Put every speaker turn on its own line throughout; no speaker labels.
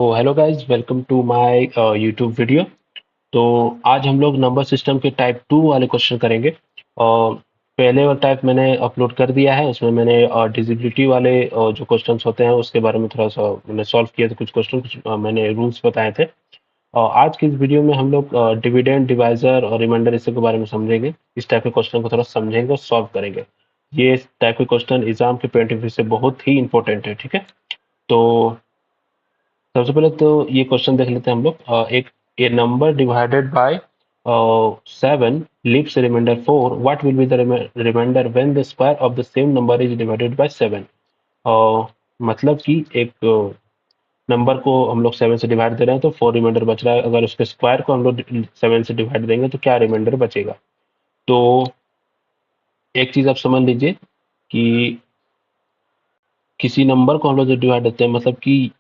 तो hello guys, welcome to my YouTube video. तो आज हम लोग नंबर सिस्टम के टाइप 2 वाले क्वेश्चन करेंगे। और पहले वाला टाइप मैंने अपलोड कर दिया है। उसमें मैंने डिजिबिलिटी वाले जो क्वेश्चंस होते हैं उसके बारे में थोड़ा सा मैंने सॉल्व किया था। कुछ क्वेश्चन मैंने रूल्स बताए थे। और आज की इस वीडियो में हम लोग डिविडेंड, डिवाइजर और रिमाइंडर इसके बारे में समझेंगे। इस टाइप के क्वेश्चन को थोड़ा समझेंगे और सॉल्व करेंगे। ये टाइप के क्वेश्चन एग्जाम के पॉइंट ऑफ व्यू से बहुत ही इंपॉर्टेंट है। ठीक है, तो सबसे पहले तो ये क्वेश्चन देख लेते हैं हम लोग। एक a number divided by 7 leaves remainder 4, what will be the reminder when the square of the same number is divided by 7। मतलब कि एक नंबर को हम लोग 7 से डिवाइड दे रहे हैं तो 4 रिमाइंडर बच रहा है। अगर उसके स्क्वायर को हम लोग 7 से डिवाइड देंगे तो क्या रिमाइंडर बचेगा। तो एक चीज आप समझ लीजिए कि किसी नंबर को हम लोग जो डिवाइड देते हैं, मतलब कि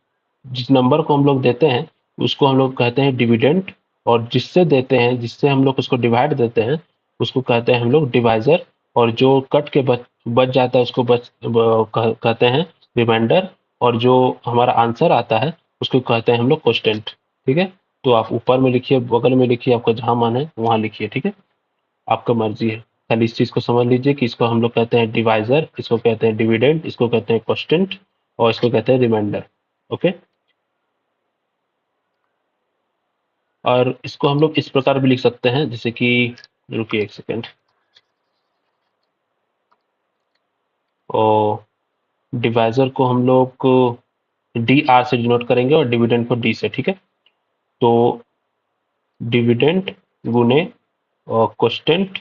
जिस नंबर को हम लोग देते हैं उसको हम लोग कहते हैं डिविडेंड। और जिससे देते हैं, जिससे हम लोग उसको डिवाइड देते हैं, उसको कहते हैं हम लोग डिवाइजर। और जो कट के बच जाता है उसको कहते हैं रिमाइंडर। और जो हमारा आंसर आता है उसको कहते हैं हम लोग कोष्टेंट। ठीक है, तो आप ऊपर में लिखिए, बगल में लिखिए, आपका जहां मन है वहां लिखिए। ठीक है, आपका मर्जी है। खाली इस चीज को समझ लीजिए कि इसको हम लोग कहते हैं डिवाइजर, इसको कहते हैं डिविडेंड, इसको कहते हैं कोष्टेंट और इसको कहते हैं रिमाइंडर। ओके, और इसको हम लोग इस प्रकार भी लिख सकते हैं, जैसे कि, रुकिए एक सेकेंड। और डिवाइजर को हम लोग डी आर से डिनोट करेंगे और डिविडेंड को डी से। ठीक है, तो डिविडेंड गुने कोस्टेंट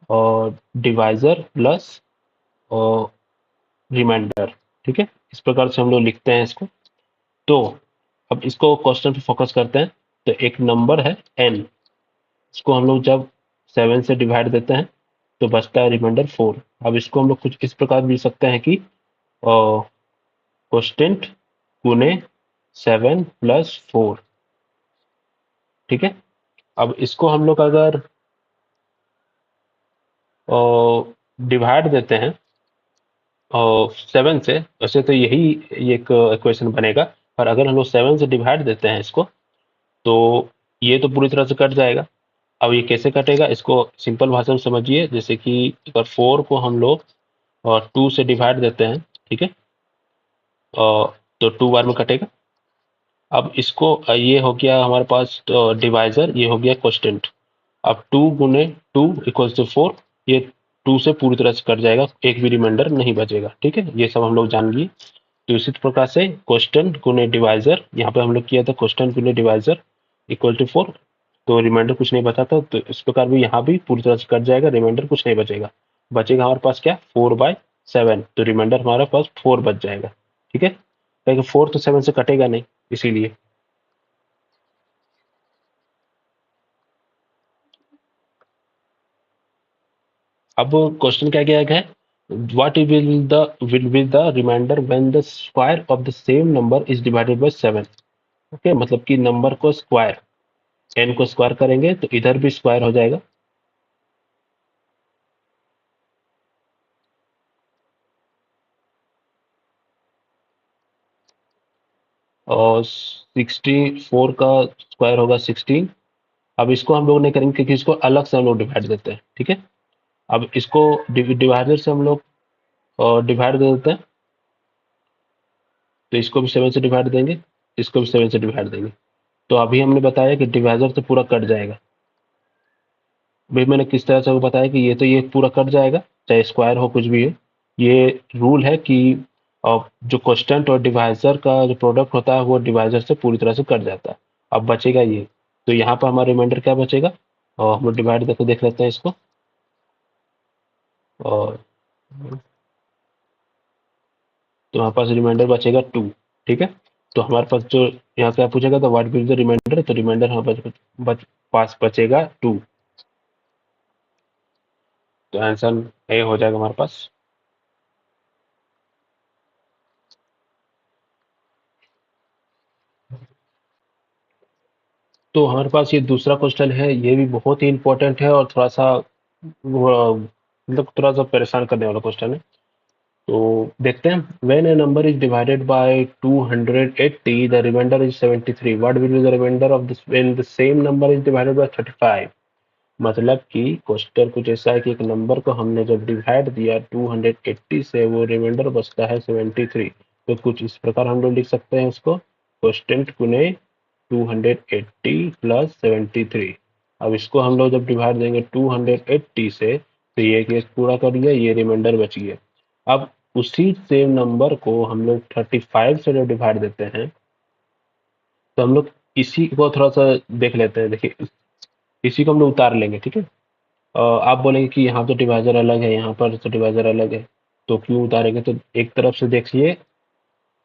और डिवाइजर प्लस और रिमाइंडर। ठीक है, इस प्रकार से हम लोग लिखते हैं इसको। तो अब इसको क्वेश्चन पे फोकस करते हैं। तो एक नंबर है n, इसको हम लोग जब 7 से डिवाइड देते हैं तो बचता है रिमाइंडर 4। अब इसको हम लोग कुछ इस प्रकार भी लिख सकते हैं कि कोस्टेंट गुने 7 प्लस 4। ठीक है, अब इसको हम लोग अगर डिवाइड देते हैं 7 से, वैसे तो यही एक इक्वेशन बनेगा। पर अगर हम लोग 7 से डिवाइड देते हैं इसको तो ये तो पूरी तरह से कट जाएगा। अब ये कैसे कटेगा, इसको सिंपल भाषा में समझिए। जैसे कि अगर 4 को हम लोग 2 से डिवाइड देते हैं, ठीक है, तो 2 बार में कटेगा। अब इसको ये हो गया हमारे पास डिवाइजर, ये हो गया कोस्टेंट। अब 2 गुने 2 इक्वल्स टू 4, ये 2 से पूरी तरह से कट जाएगा, एक भी रिमाइंडर नहीं बचेगा। ठीक है, ये सब हम लोग जान लिए। तो इसी प्रकार से कोस्टेंट गुने डिवाइजर, यहाँ पे हम लोग किया था कोस्टेंट गुने डिवाइजर इक्वल टू 4, तो रिमाइंडर कुछ नहीं बचा था। तो इस प्रकार भी यहाँ भी पूरी तरह से कट जाएगा, रिमाइंडर कुछ नहीं बचेगा। बचेगा हमारे पास क्या, 4/7। तो रिमाइंडर हमारे पास 4 बच जाएगा। ठीक है, क्योंकि 4 तो 7 से कटेगा नहीं, इसीलिए। अब क्वेश्चन क्या किया गया है, what will be the reminder when the square of the same number is divided by 7। Okay, मतलब कि नंबर को स्क्वायर, n को स्क्वायर करेंगे तो इधर भी स्क्वायर हो जाएगा। और 64 का स्क्वायर होगा 16। अब इसको हम लोग नहीं करेंगे क्योंकि इसको अलग से हम लोग डिवाइड देते हैं। ठीक है, अब इसको डिवाइडर से हम लोग डिवाइड दे देते हैं। तो इसको भी 7 से डिवाइड देंगे, इसको भी 7 से डिवाइड देंगे। तो अभी हमने बताया कि डिवाइजर से पूरा कट जाएगा। भाई मैंने किस तरह से वो बताया कि ये पूरा कट जाएगा, चाहे स्क्वायर हो कुछ भी हो। ये रूल है कि जो कोस्टेंट और डिवाइजर का जो प्रोडक्ट होता है वो डिवाइजर से पूरी तरह से कट जाता है। अब बचेगा ये, तो यहाँ पर हमारा रिमाइंडर क्या बचेगा, और हम लोग डिवाइड करके देख लेते हैं इसको। और तो हमारे पास रिमाइंडर बचेगा 2। ठीक है, तो हमारे पास जो यहाँ क्या पूछेगा, तो व्हाट विल द रिमाइंडर, तो रिमाइंडर हमारे पास बचेगा 2। तो आंसर ए हो जाएगा हमारे पास। तो हमारे पास ये दूसरा क्वेश्चन है, ये भी बहुत ही इंपॉर्टेंट है और थोड़ा सा मतलब थोड़ा सा परेशान करने वाला क्वेश्चन है। तो देखते हैं, when a number is divided by 280 the reminder is 73, what will be the reminder of this when the same number is divided by 35। मतलब कि क्वेश्चन कुछ ऐसा है कि एक नंबर को हमने जब डिवाइड दिया 280 से, वो रिमाइंडर बचता है 73। तो कुछ इस प्रकार हम लोग लिख सकते हैं इसको, क्वेश्चन गुने 280 प्लस 73। अब इसको हम लोग जब डिवाइड देंगे 280 से, तो ये केस पूरा कर लिया, ये रिमाइंडर बच गया। अब उसी सेम नंबर को हम लोग 35 से जब डिवाइड देते हैं, तो हम लोग इसी को थोड़ा सा देख लेते हैं। देखिए, इसी को हम लोग उतार लेंगे, ठीक है। आप बोलेंगे कि यहाँ तो डिवाइजर अलग है, यहाँ पर तो डिवाइजर अलग है, तो क्यों उतारेंगे? तो एक तरफ से देखिए,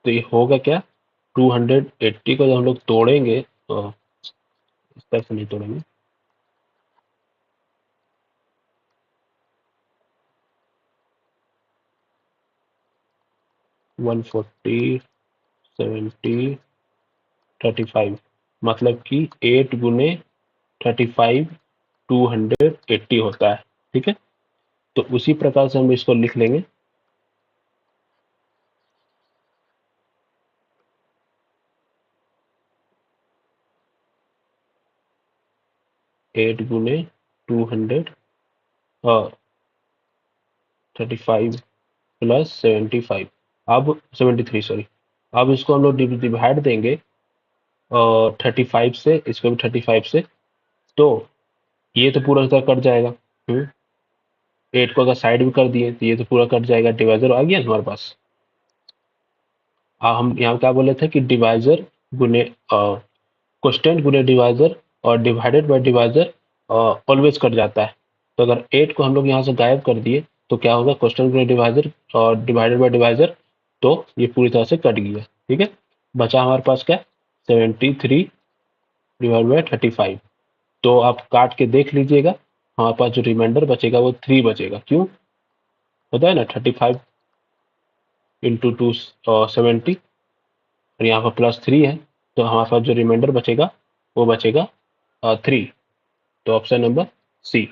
तो ये होगा क्या, 280 को जब हम लोग तोड़ेंगे, इस तरफ से नहीं तोड़ेंगे, 140, 70, 35, मतलब कि 8 गुने 35 280 होता है, ठीक है। तो उसी प्रकार से हम इसको लिख लेंगे, 8 गुने 235 प्लस 75, अब 73, सॉरी। अब इसको हम लोग डिवाइड देंगे 35 से, इसको भी 35 से, तो ये तो पूरा का कट जाएगा। 8 को अगर साइड भी कर दिए तो ये तो पूरा कट जाएगा, डिवाइजर आ गया ना हमारे पास। हम यहाँ क्या बोले थे कि डिवाइजर गुने क्वोशिएंट गुने डिवाइजर और divided by divisor always cut जाता है। तो अगर 8 को हम लोग यहाँ से गायब कर दिए, तो क्या होगा, क्वोशिएंट गुने डिवाइजर और डिवाइडेड बाय डिवाइजर, तो ये पूरी तरह से कट गया, ठीक है। बचा हमारे पास क्या, 73 डिवाइड बाय 35। तो आप काट के देख लीजिएगा, हमारे पास जो रिमाइंडर बचेगा वो 3 बचेगा। क्यों? होता है ना, 35 इंटू 270, और यहाँ पर +3 है, तो हमारे पास जो रिमाइंडर बचेगा वो बचेगा 3। तो ऑप्शन नंबर सी।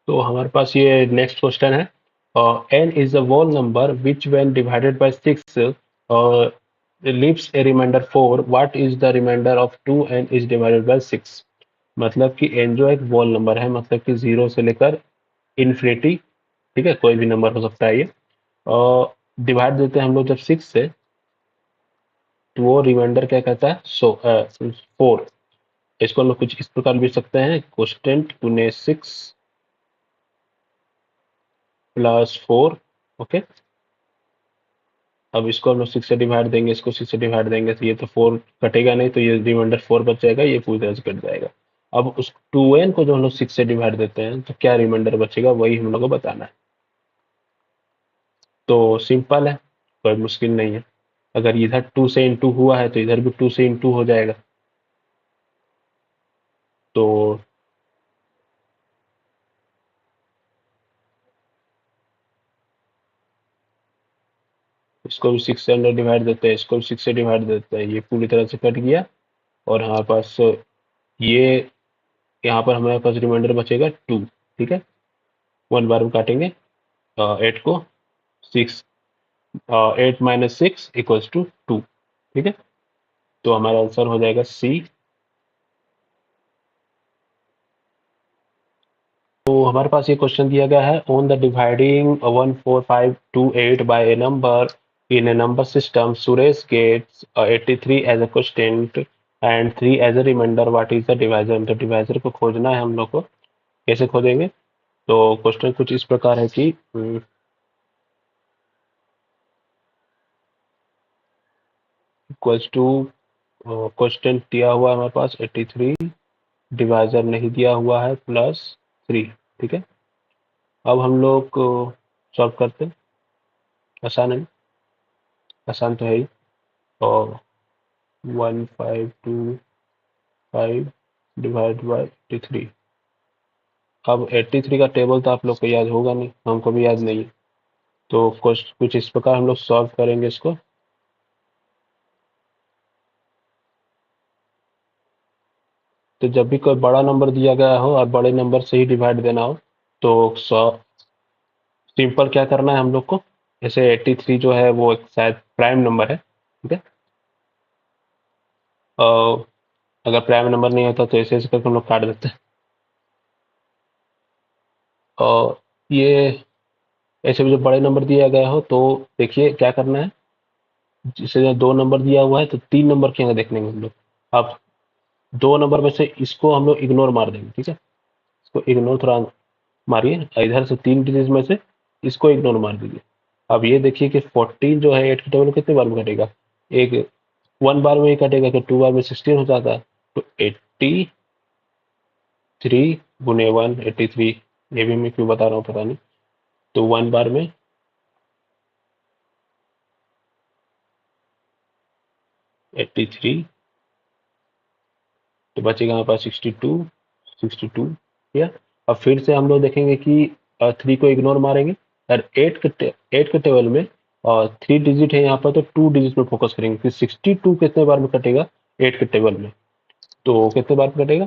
तो हमारे पास ये नेक्स्ट क्वेश्चन है, n is a whole number which when divided by 6 leaves a remainder 4, what is the remainder of 2n is divided by 6। मतलब कि n जो एक whole नंबर है, मतलब कि 0 से लेकर इन्फिनिटी, ठीक है, कोई भी नंबर हो सकता है ये, और डिवाइड देते हैं हम लोग जब 6 से, तो वो रिमाइंडर क्या कहता है, 4। इसको हम लोग कुछ इस प्रकार लिख सकते हैं, क्वोशिएंट गुने 6 प्लस 4। ओके, अब इसको हम लोग 6 से डिवाइड देंगे, इसको 6 से डिवाइड देंगे, तो ये तो 4 कटेगा नहीं, तो ये रिमाइंडर 4 बच जाएगा, ये पूरी तरह से कट जाएगा। अब उस 2n को जो हम लोग 6 से डिवाइड देते हैं, तो क्या रिमाइंडर बचेगा, वही हम लोग को बताना है। तो सिंपल है, कोई मुश्किल नहीं है। अगर इधर 2 से इंटू हुआ है, तो इधर भी 2 से इंटू हो जाएगा। तो इसको भी 6 से अंदर डिवाइड देते हैं, इसको भी 6 से डिवाइड देते हैं, ये पूरी तरह से कट गया। और हमारे पास ये, यहाँ पर हमारे पास रिमाइंडर बचेगा 2, ठीक है। 1 बार में काटेंगे 8 को, 6, 8 माइनस 6 इक्वल्स टू 2, ठीक है। तो हमारा आंसर हो जाएगा सी। तो हमारे पास ये क्वेश्चन दिया गया है, on the dividing 14528 by a number in a number system, Suresh gets 83 as a quotient and 3 as a reminder, what is the divisor. तो डिवाइजर को खोजना है हम लोग को, कैसे खोदेंगे? तो क्वेश्चन कुछ इस प्रकार है कि इक्वल्स टू, क्वेश्चन दिया हुआ है हमारे पास 83, डिवाइजर नहीं दिया हुआ है, +3, ठीक है। अब हम लोग सॉल्व करते हैं, आसान है, आसान तो है ही। और 1525 डिवाइड बाई 83। अब 83 का टेबल तो आप लोग को याद होगा नहीं, हमको भी याद नहीं है। तो कुछ इस प्रकार हम लोग सॉल्व करेंगे इसको। तो जब भी कोई बड़ा नंबर दिया गया हो और बड़े नंबर से ही डिवाइड देना हो, तो सिंपल क्या करना है हम लोग को, जैसे 83 जो है वो एक शायद प्राइम नंबर है, ठीक है। अ, अगर प्राइम नंबर नहीं होता तो ऐसे ऐसे करके हम लोग काट देते हैं। ये ऐसे भी जो बड़े नंबर दिया गया हो तो देखिए क्या करना है, जैसे 2 नंबर दिया हुआ है तो 3 नंबर के यहाँ देख लेंगे हम लोग। अब 2 नंबर में से इसको हम लोग इग्नोर मार देंगे, ठीक है। इसको इग्नोर थोड़ा मारिए, इधर से 3 डिजिट में से इसको इग्नोर मार दीजिए। अब ये देखिए कि 14 जो है 8 के टेबल में कितने बार में घटेगा, एक 1 बार में ही कटेगा, कि 2 बार में 16 हो जाता है। तो 83 गुने 1, 83, ये भी मैं क्यों बता रहा हूँ पता नहीं। तो 1 बार में 83, तो बचेगा हमारे पास 62, 62, या अब फिर से हम लोग देखेंगे कि 3 को इग्नोर मारेंगे, और 8 के टेबल में और 3 डिजिट है यहाँ पर, तो 2 डिजिट में फोकस करेंगे कि 62 कितने बार में कटेगा 8 के टेबल में। तो कितने बार में कटेगा,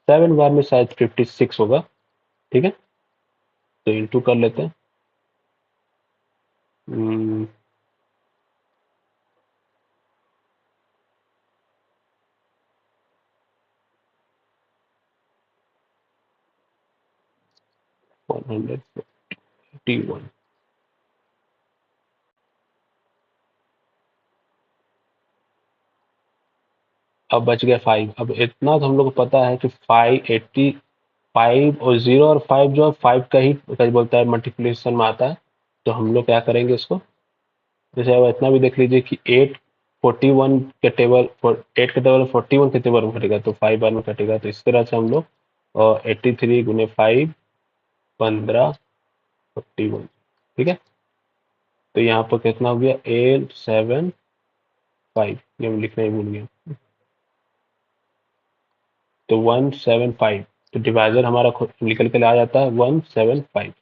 7 बार में शायद 56 होगा, ठीक है। तो इंटू कर लेते हैं। 141। अब बच गया 5। अब इतना तो हम लोग को पता है कि 5 और 0 और 5 जो है 5 का ही क्या बोलता है मल्टीप्लिकेशन में आता है। तो हम लोग क्या करेंगे इसको, जैसे अब इतना भी देख लीजिए कि 8 के टेबल 41 कितने बार में कटेगा, तो 5 बार में कटेगा। तो इस तरह से हम लोग 83 गुने 5, 15, 41, ठीक है। तो यहाँ पर कितना हो गया, 875, ये मैं लिखना ही भूल गया। तो 175, तो डिवाइजर हमारा निकल के आ जाता है 175।